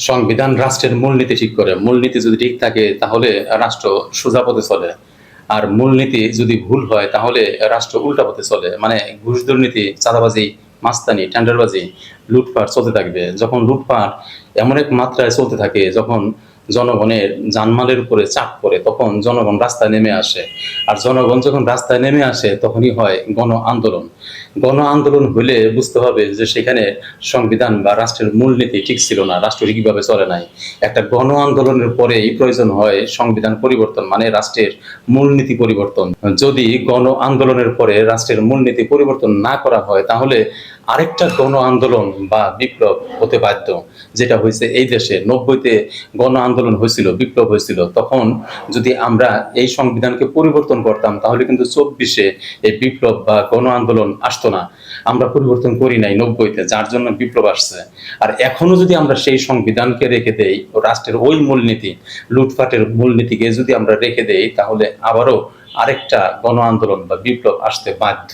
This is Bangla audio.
সংবিধান রাষ্ট্রের মূলনীতি ঠিক করে। মূলনীতি যদি ঠিক থাকে তাহলে রাষ্ট্র সোজা পথে চলে, আর মূলনীতি যদি ভুল হয় তাহলে রাষ্ট্র উল্টা পথে চলে। মানে ঘুষ দুর্নীতি, চাঁদাবাজি, মাস্তানি, টেন্ডারবাজি, লুটপাট চলতে থাকবে। যখন লুটপাট এমন এক মাত্রায় চলতে থাকে, যখন জনগণের জানমালের উপরে চাপ পড়ে, তখন জনগণ রাস্তায় নেমে আসে। আর জনগণ যখন রাস্তায় নেমে আসে তখনই হয় গণ আন্দোলন। গণ আন্দোলন হলে বুঝতে হবে যে সেখানে সংবিধান বা রাষ্ট্রের মূলনীতি ঠিক ছিল না, রাষ্ট্র ঠিকভাবে চলে নাই। একটা গণ আন্দোলনের পরেই প্রয়োজন হয় সংবিধান পরিবর্তন, মানে রাষ্ট্রের মূলনীতি পরিবর্তন। যদি গণ আন্দোলনের পরে রাষ্ট্রের মূলনীতি পরিবর্তন না করা হয় তাহলে আরেকটা গণ আন্দোলন বা বিপ্লব হতে বাধ্য, যেটা হয়েছে এই দেশে 90-তে গণ আন্দোলন হয়েছিল, বিপ্লব হয়েছিল। তখন যদি আমরা এই সংবিধানকে পরিবর্তন করতাম তাহলে কিন্তু 24-এ এই বিপ্লব বা গণ আন্দোলন আসতো না। আমরা পরিবর্তন করি নাই 90-তে, যার জন্য বিপ্লব আসছে। আর এখনো যদি আমরা সেই সংবিধানকে রেখে দেই, রাষ্ট্রের ওই মূলনীতি, লুটপাটের মূলনীতিকে যদি আমরা রেখে দেই, তাহলে আবারও আরেকটা গণ আন্দোলন বা বিপ্লব আসতে বাধ্য।